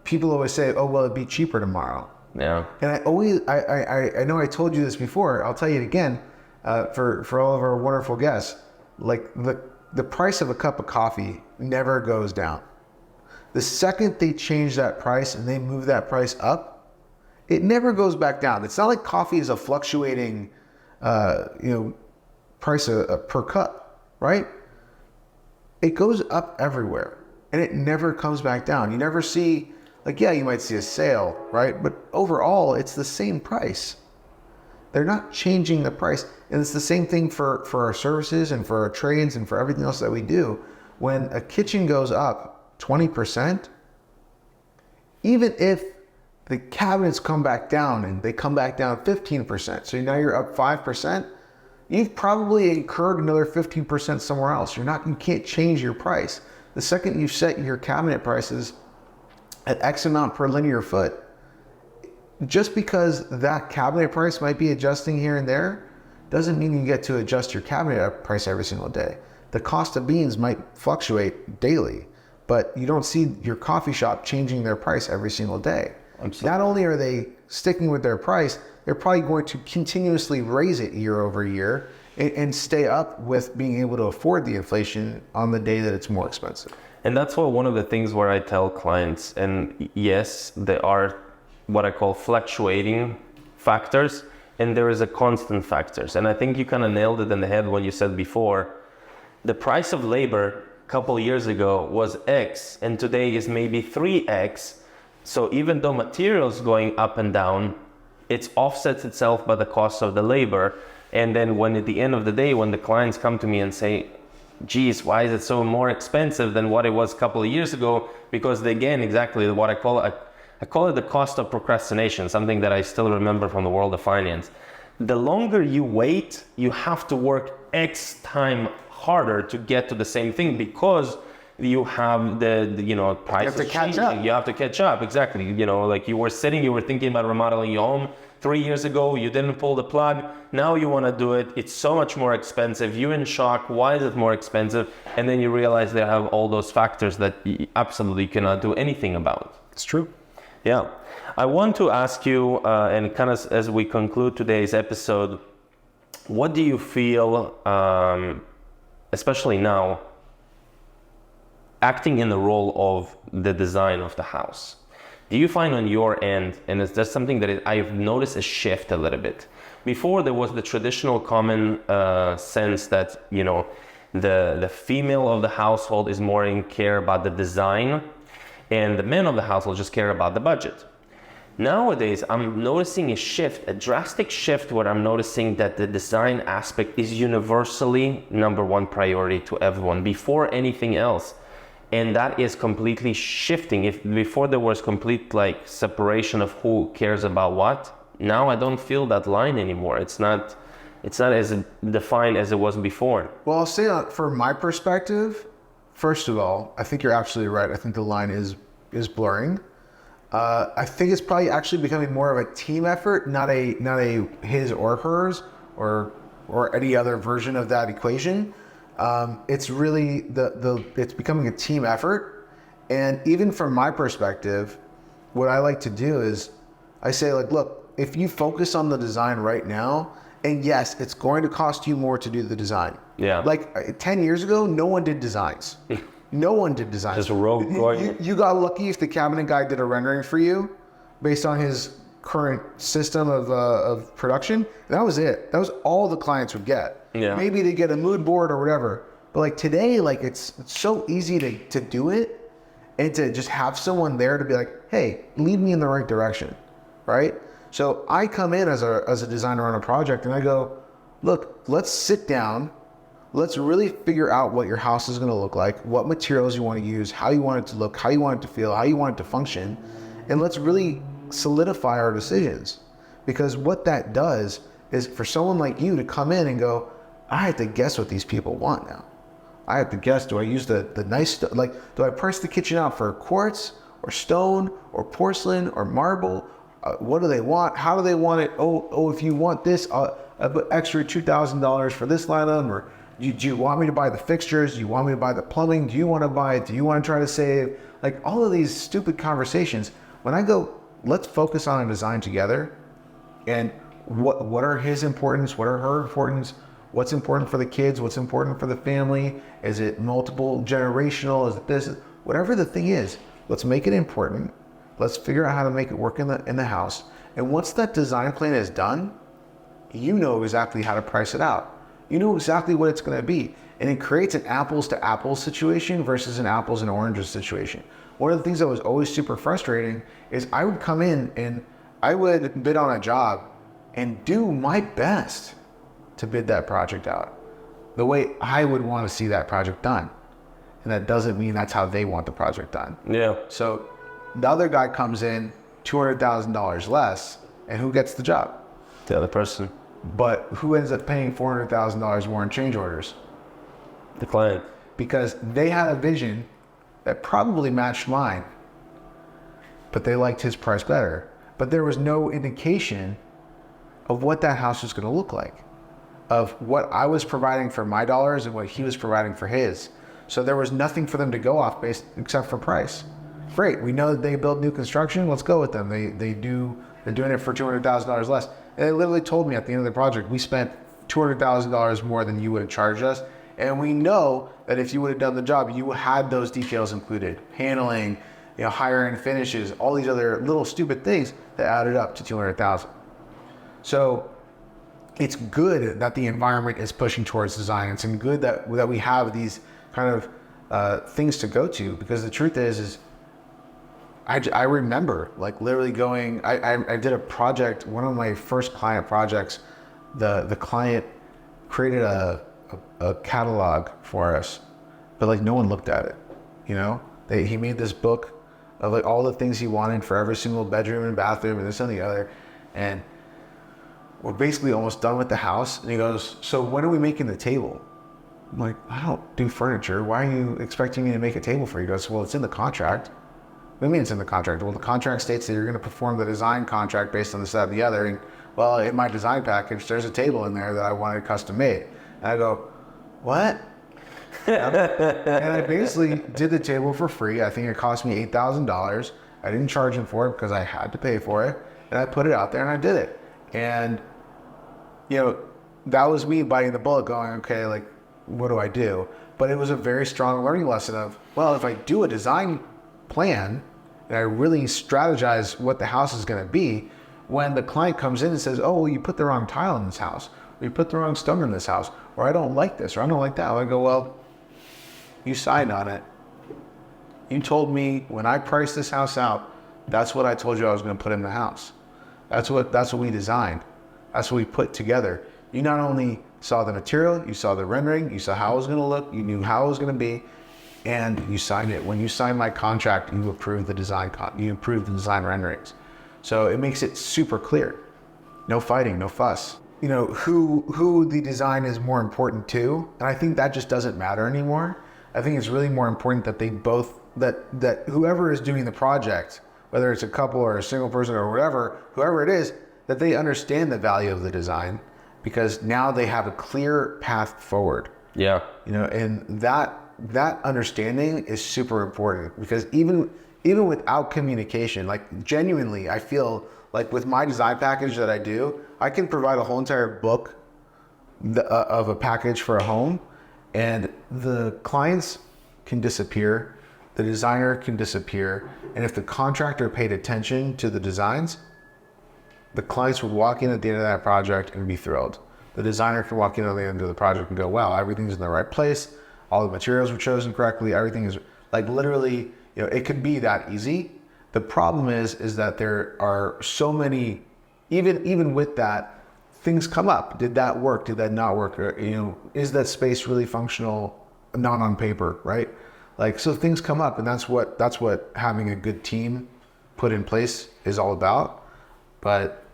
people always say, oh, well, it'd be cheaper tomorrow. Yeah. And I know I told you this before, I'll tell you it again, for all of our wonderful guests, like the price of a cup of coffee never goes down. The second they change that price and they move that price up, it never goes back down. It's not like coffee is a fluctuating, price per cup, right? It goes up everywhere and it never comes back down. You never see, you might see a sale, right? But overall, it's the same price. They're not changing the price. And it's the same thing for our services and for our trades and for everything else that we do. When a kitchen goes up 20%, even if the cabinets come back down and they come back down 15%, so now you're up 5%, you've probably incurred another 15% somewhere else. You can't change your price. The second you set your cabinet prices at X amount per linear foot, just because that cabinet price might be adjusting here and there, doesn't mean you get to adjust your cabinet price every single day. The cost of beans might fluctuate daily, but you don't see your coffee shop changing their price every single day. Absolutely. Not only are they sticking with their price, they're probably going to continuously raise it year over year and stay up with being able to afford the inflation on the day that it's more expensive. And that's one of the things where I tell clients, and yes, there are what I call fluctuating factors, and there is a constant factors. And I think you kind of nailed it in the head when you said before, the price of labor a couple of years ago was X, and today is maybe 3X. So even though materials going up and down, it offsets itself by the cost of the labor. And then when at the end of the day, when the clients come to me and say, geez, why is it so more expensive than what it was a couple of years ago? Because again, exactly what I call it the cost of procrastination, something that I still remember from the world of finance. The longer you wait, you have to work X time harder to get to the same thing because you have the prices you have to catch up. You have to catch up, exactly. Like you were thinking about remodeling your home 3 years ago, you didn't pull the plug, now you want to do it, it's so much more expensive, you're in shock, why is it more expensive? And then you realize they have all those factors that you absolutely cannot do anything about. It's true. Yeah. I want to ask you, and kind of as we conclude today's episode, what do you feel, especially now, acting in the role of the design of the house, do you find on your end, and it's just something that I've noticed a shift a little bit. Before there was the traditional common sense that, you know, the female of the household is more in care about the design and the men of the household just care about the budget. Nowadays, I'm noticing a shift, a drastic shift where I'm noticing that the design aspect is universally number one priority to everyone before anything else. And that is completely shifting. If before there was complete like separation of who cares about what, now I don't feel that line anymore. It's not as defined as it was before. Well, I'll say from my perspective, first of all, I think you're absolutely right. I think the line is blurring. I think it's probably actually becoming more of a team effort, not a his or hers or any other version of that equation. It's really it's becoming a team effort. And even from my perspective, what I like to do is I say like, look, if you focus on the design right now, and yes, it's going to cost you more to do the design. Yeah. Like 10 years ago, no one did designs. No one did designs. Just rogue going. You got lucky if the cabinet guy did a rendering for you based on his current system of production. That was it. That was all the clients would get. Yeah. Maybe they get a mood board or whatever. But like today, like it's so easy to do it and to just have someone there to be like, hey, lead me in the right direction, right? So I come in as a designer on a project and I go, look, let's sit down. Let's really figure out what your house is going to look like, what materials you want to use, how you want it to look, how you want it to feel, how you want it to function. And let's really solidify our decisions. Because what that does is for someone like you to come in and go, I have to guess what these people want now. I have to guess, do I use the nice stuff? Like, do I price the kitchen out for quartz or stone or porcelain or marble? What do they want? How do they want it? Oh, if you want this, I put extra $2,000 for this item. Or do you want me to buy the fixtures? Do you want me to buy the plumbing? Do you want to buy it? Do you want to try to save? Like all of these stupid conversations. When I go, let's focus on a design together. And what are his importance? What are her importance? What's important for the kids? What's important for the family? Is it multiple generational? Is it this? Whatever the thing is, let's make it important. Let's figure out how to make it work in the house. And once that design plan is done, you know exactly how to price it out. You know exactly what it's going to be. And it creates an apples to apples situation versus an apples and oranges situation. One of the things that was always super frustrating is I would come in and I would bid on a job and do my best to bid that project out the way I would want to see that project done. And that doesn't mean that's how they want the project done. Yeah. So the other guy comes in $200,000 less, and who gets the job? The other person. But who ends up paying $400,000 more in change orders? The client. Because they had a vision that probably matched mine, but they liked his price better. But there was no indication of what that house was going to look like, of what I was providing for my dollars and what he was providing for his. So there was nothing for them to go off based except for price. Great, we know that they build new construction, let's go with them. They're doing it for $200,000 less. And they literally told me at the end of the project, we spent $200,000 more than you would have charged us. And we know that if you would have done the job, you had those details included. Paneling, higher end finishes, all these other little stupid things that added up to $200,000. So it's good that the environment is pushing towards design. It's good that we have these kind of things to go to, because the truth is I remember like literally going, I did a project, one of my first client projects, the client created a catalog for us, but like no one looked at it, he made this book of like all the things he wanted for every single bedroom and bathroom and this and the other, and we're basically almost done with the house. And he goes, so when are we making the table? I'm like, I don't do furniture. Why are you expecting me to make a table for you? He goes, well, it's in the contract. What do you mean it's in the contract? Well, the contract states that you're going to perform the design contract based on this, that, and the other. And well, in my design package, there's a table in there that I wanted custom made. And I go, what? And I basically did the table for free. I think it cost me $8,000. I didn't charge him for it because I had to pay for it. And I put it out there and I did it. And, that was me biting the bullet going, okay, like, what do I do? But it was a very strong learning lesson of, well, if I do a design plan and I really strategize what the house is going to be, when the client comes in and says, oh, well, you put the wrong tile in this house, or you put the wrong stone in this house, or I don't like this, or I don't like that. I go, well, you signed on it. You told me when I priced this house out, that's what I told you I was going to put in the house. That's what we designed. That's what we put together. You not only saw the material, you saw the rendering, you saw how it was going to look, you knew how it was going to be, and you signed it. When you signed my contract, you approved the design renderings. So it makes it super clear. No fighting, no fuss. You know, who the design is more important to, and I think that just doesn't matter anymore. I think it's really more important that they both, that whoever is doing the project, whether it's a couple or a single person or whoever it is, that they understand the value of the design, because now they have a clear path forward. Yeah. You know, and that understanding is super important, because even without communication, like genuinely, I feel like with my design package that I do, I can provide a whole entire book of a package for a home, and the clients can disappear, the designer can disappear, and if the contractor paid attention to the designs, the clients would walk in at the end of that project and be thrilled. The designer can walk in at the end of the project and go, wow, everything's in the right place, all the materials were chosen correctly, everything is, like, literally, you know, it could be that easy. The problem is that there are so many, even with that, things come up. Did that work? Did that not work? Or, you know, is that space really functional, not on paper, right? Like, so things come up, and that's what having a good team put in place is all about. But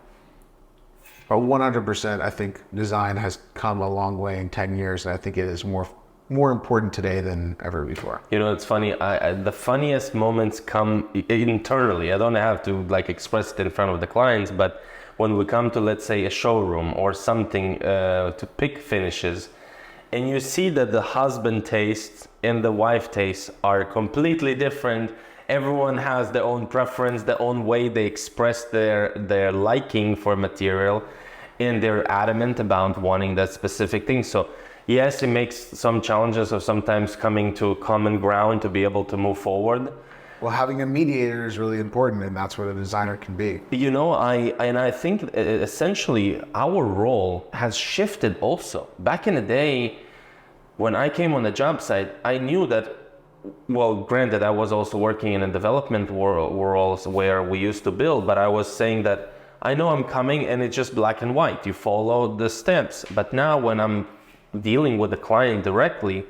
100%, I think design has come a long way in 10 years, and I think it is more important today than ever before. You know, it's funny. The funniest moments come internally. I don't have to like express it in front of the clients, but when we come to, let's say, a showroom or something to pick finishes, and you see that the husband tastes and the wife tastes are completely different. Everyone has their own preference, their own way they express their liking for material, and they're adamant about wanting that specific thing. So yes, it makes some challenges of sometimes coming to common ground to be able to move forward. Well, having a mediator is really important, and that's what a designer can be. You know, I think essentially our role has shifted also. Back in the day, when I came on the job site, I knew that, well, granted, I was also working in a development world where we used to build, but I was saying that I know I'm coming and it's just black and white. You follow the steps. But now when I'm dealing with the client directly,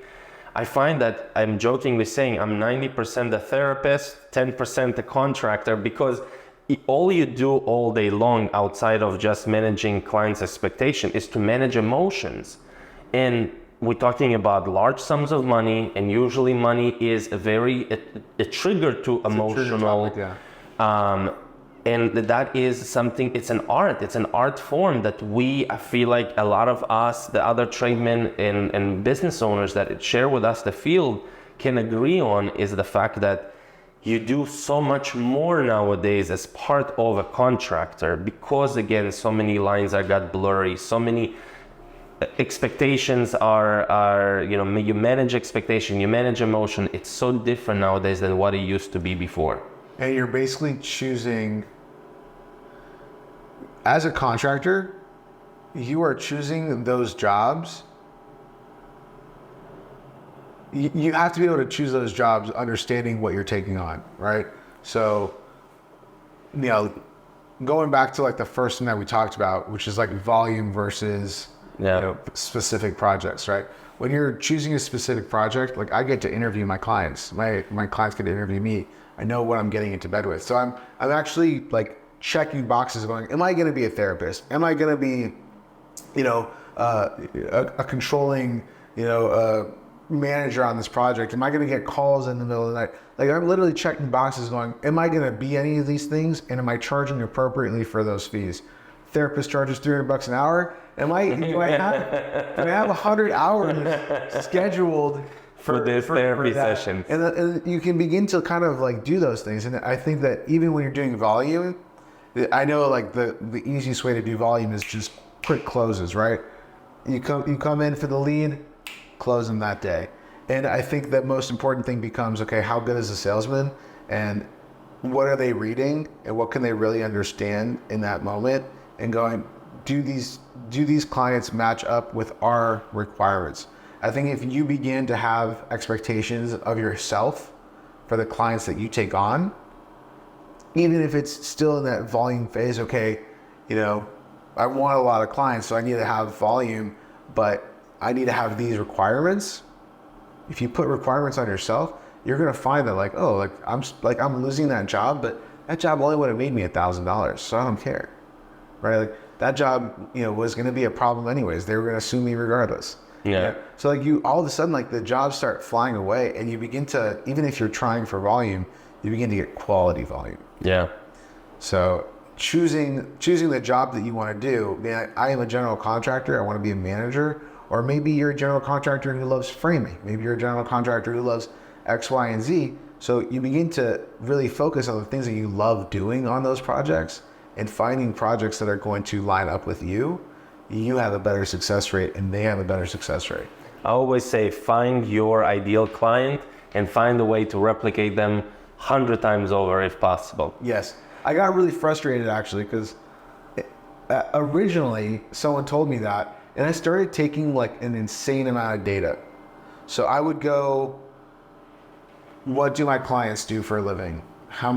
I find that I'm jokingly saying I'm 90% the therapist, 10% the contractor, because all you do all day long outside of just managing clients' expectation is to manage emotions. And we're talking about large sums of money, and usually money is a trigger to emotional, and that is something, it's an art form that I feel like a lot of us, the other tradesmen and business owners that share with us the field can agree on, is the fact that you do so much more nowadays as part of a contractor, because again, so many lines got blurry, so many expectations are, you know, you manage expectation, you manage emotion. It's so different nowadays than what it used to be before. And you're basically choosing, as a contractor, you are choosing those jobs. You have to be able to choose those jobs understanding what you're taking on, right? So, you know, going back to like the first thing that we talked about, which is like volume versus you know, specific projects, right? When you're choosing a specific project, like I get to interview my clients. My clients get to interview me. I know what I'm getting into bed with. So I'm actually like checking boxes going, am I going to be a therapist? Am I going to be, you know, a controlling, you know, manager on this project? Am I going to get calls in the middle of the night? Like I'm literally checking boxes going, am I going to be any of these things? And am I charging appropriately for those fees? Therapist charges $300 an hour. Do I have 100 hours scheduled for this therapy session? And you can begin to kind of like do those things. And I think that even when you're doing volume, I know like the easiest way to do volume is just quick closes, right? You come in for the lead, close them that day. And I think the most important thing becomes, okay, how good is the salesman, and what are they reading, and what can they really understand in that moment, and going, do these clients match up with our requirements? I think if you begin to have expectations of yourself for the clients that you take on, even if it's still in that volume phase, okay, I want a lot of clients, so I need to have volume, but I need to have these requirements. If you put requirements on yourself, you're gonna find that I'm losing that job, but that job only would have made me $1,000, so I don't care, right? Like that job, was gonna be a problem anyways. They were gonna sue me regardless. Yeah. So you all of a sudden the jobs start flying away, and you begin to, even if you're trying for volume, you begin to get quality volume. Yeah. So choosing the job that you want to do. I am a general contractor. I want to be a manager. Or maybe you're a general contractor who loves framing. Maybe you're a general contractor who loves X, Y, and Z. So you begin to really focus on the things that you love doing on those projects, and finding projects that are going to line up with you. You have a better success rate, and they have a better success rate. I always say, find your ideal client and find a way to replicate them 100 times over if possible. Yes. I got really frustrated actually, because originally someone told me that, and I started taking an insane amount of data. So I would go, what do my clients do for a living? How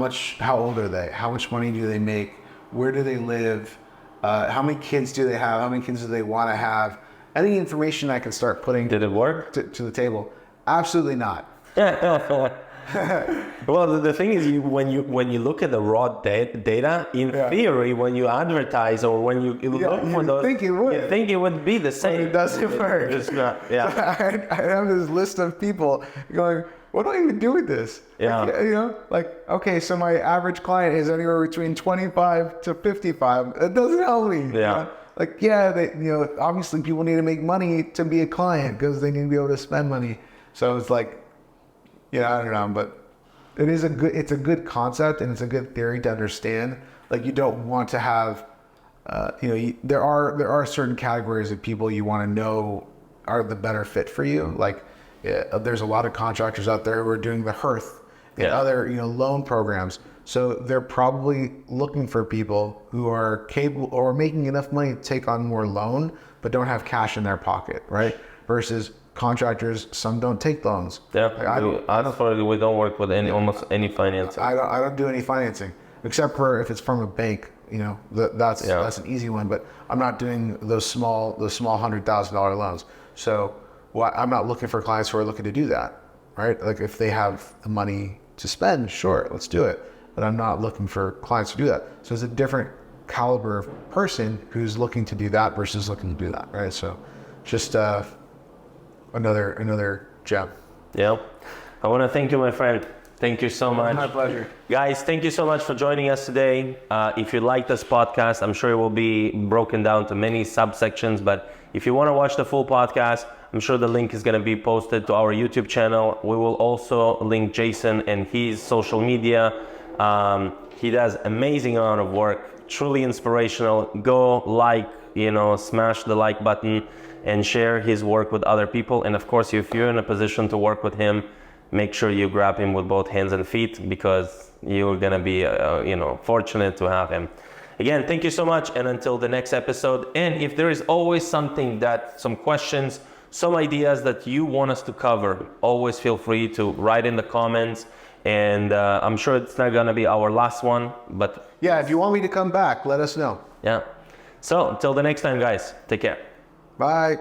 old are they? How much money do they make? Where do they live? How many kids do they have? How many kids do they want to have? Any information I can start putting Did it work? to the table? Absolutely not. Well, the thing is, when you look at the raw data, in theory, when you advertise or when you look for those, you think it would be the same. But it doesn't work. It's not. Yeah. I have this list of people going, what do I even do with this? Yeah. Okay, so my average client is anywhere between 25 to 55. It doesn't help me. Yeah. Obviously people need to make money to be a client because they need to be able to spend money. So it's I don't know, but it's a good concept, and it's a good theory to understand. You don't want to have, there are certain categories of people you want to know are the better fit for you. There's a lot of contractors out there who are doing the hearth and other, loan programs. So they're probably looking for people who are capable or making enough money to take on more loan, but don't have cash in their pocket, right? Versus contractors, some don't take loans. Yeah, honestly, we don't work with almost any financing. I don't do any financing, except for if it's from a bank. That's an easy one. But I'm not doing those small $100,000 loans. So I'm not looking for clients who are looking to do that, right? If they have the money to spend, sure, let's do it. But I'm not looking for clients to do that. So it's a different caliber of person who's looking to do that versus looking to do that, right? So just another gem. Yeah. I want to thank you, my friend. Thank you so much. My pleasure. Guys, thank you so much for joining us today. If you like this podcast, I'm sure it will be broken down to many subsections, but if you want to watch the full podcast, I'm sure the link is going to be posted to our YouTube channel. We will also link Jason and his social media. He does amazing amount of work, truly inspirational. Go smash the like button and share his work with other people. And of course, if you're in a position to work with him, make sure you grab him with both hands and feet, because you're gonna be, fortunate to have him. Again, thank you so much, and until the next episode. And if there is always some questions, some ideas that you want us to cover, always feel free to write in the comments. And I'm sure it's not gonna be our last one, but yeah, if you want me to come back, let us know. Yeah. So until the next time, guys, take care. Bye.